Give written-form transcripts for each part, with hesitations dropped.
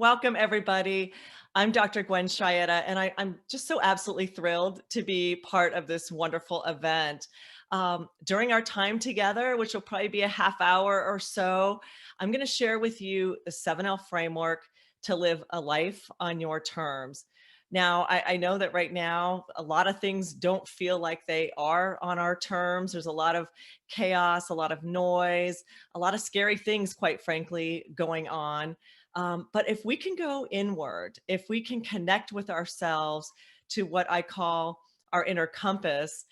Welcome, everybody. I'm Dr. Gwen Schiada, and I'm just so absolutely thrilled to be part of this wonderful event. During our time together, which will probably be a half hour or so, I'm going to share with you the 7L framework to live a life on your terms. Now, I know that right now, a lot of things don't feel like they are on our terms. There's a lot of chaos, a lot of noise, a lot of scary things, quite frankly, going on. But if we can go inward, if we can connect with ourselves to what I call our inner compass,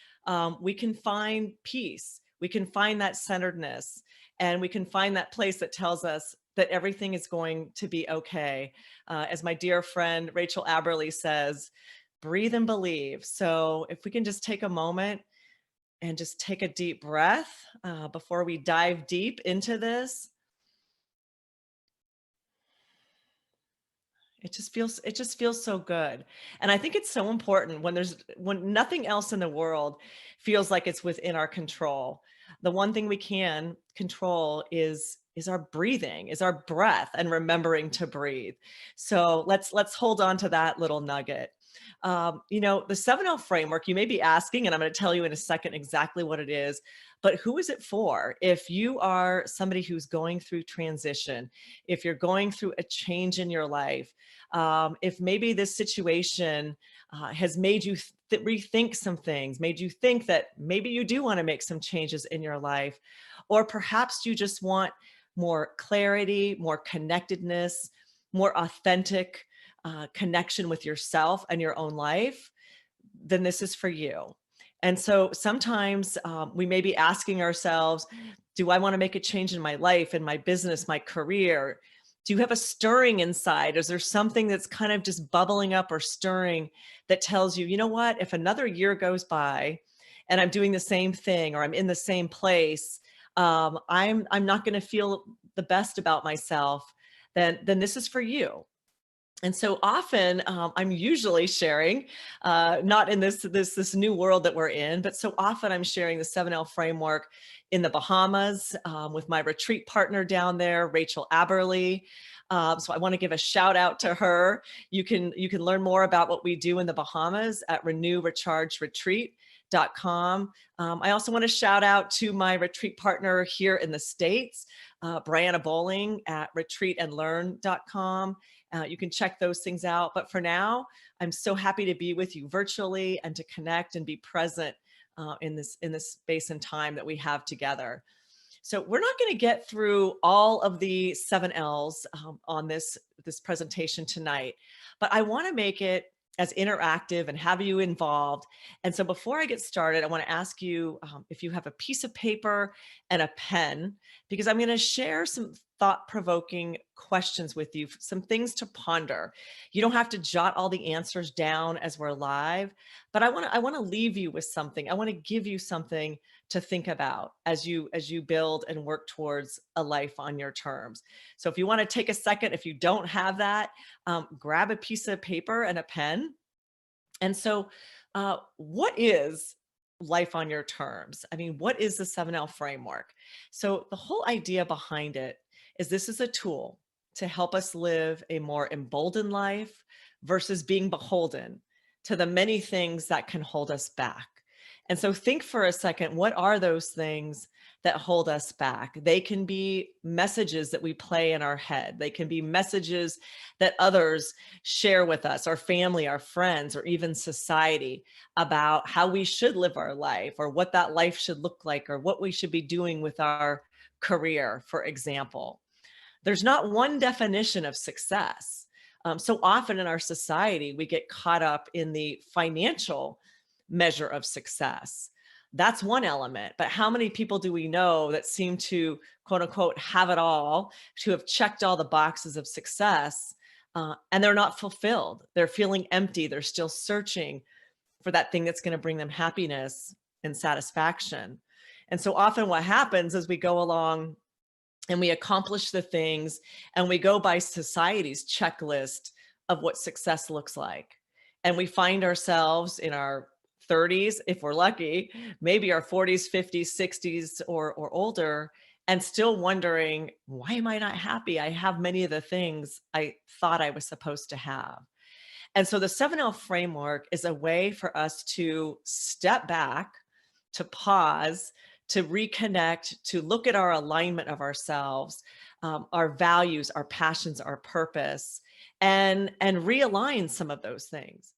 we can find peace. We can find that centeredness, and we can find that place that tells us that everything is going to be okay. As my dear friend Rachel Aberley says, breathe and believe. So if we can just take a moment and just take a deep breath before we dive deep into this. It just feels so good. And I think it's so important when nothing else in the world feels like it's within our control. The one thing we can control is our breathing, is our breath, and remembering to breathe. So let's hold on to that little nugget. The 7L framework, you may be asking, and I'm going to tell you in a second exactly what it is, but who is it for? If you are somebody who's going through transition, if you're going through a change in your life, if maybe this situation has made you rethink some things, made you think that maybe you do want to make some changes in your life, or perhaps you just want more clarity, more connectedness, more authentic connection with yourself and your own life, then this is for you. And so sometimes we may be asking ourselves, do I want to make a change in my life, in my business, my career? Do you have a stirring inside? Is there something that's kind of just bubbling up or stirring that tells you, you know what, if another year goes by and I'm doing the same thing or I'm in the same place, I'm not going to feel the best about myself, then this is for you. And so often I'm usually sharing, not in this new world that we're in, but so often I'm sharing the 7L framework in the Bahamas with my retreat partner down there, Rachel Aberley. So I want to give a shout out to her. You can learn more about what we do in the Bahamas at renewrechargeretreat.com. I also want to shout out to my retreat partner here in the States, Brianna Bowling at retreatandlearn.com. You can check those things out. But for now, I'm so happy to be with you virtually and to connect and be present in this space and time that we have together. So we're not going to get through all of the 7Ls on this presentation tonight, but I want to make it as interactive and have you involved. And so before I get started, I want to ask you if you have a piece of paper and a pen, because I'm going to share some thought-provoking questions with you, some things to ponder. You don't have to jot all the answers down as we're live, but I want to leave you with something. I want to give you something to think about as you build and work towards a life on your terms. So if you want to take a second, if you don't have that, grab a piece of paper and a pen. And so what is life on your terms? I mean, what is the 7L framework? So the whole idea behind it is this is a tool to help us live a more emboldened life versus being beholden to the many things that can hold us back. And so think for a second, what are those things that hold us back? They can be messages that we play in our head. They can be messages that others share with us, our family, our friends, or even society, about how we should live our life or what that life should look like or what we should be doing with our career, for example. There's not one definition of success. So often in our society, we get caught up in the financial measure of success. That's one element. But how many people do we know that seem to, quote unquote, have it all, to have checked all the boxes of success, and they're not fulfilled? They're feeling empty. They're still searching for that thing that's going to bring them happiness and satisfaction. And so often what happens is we go along and we accomplish the things and we go by society's checklist of what success looks like. And we find ourselves in our 30s, if we're lucky, maybe our 40s, 50s, 60s, or older. and still wondering, why am I not happy? I have many of the things I thought I was supposed to have. And so the 7L framework is a way for us to step back, to pause, to reconnect, to look at our alignment of ourselves, our values, our passions, our purpose, and realign some of those things.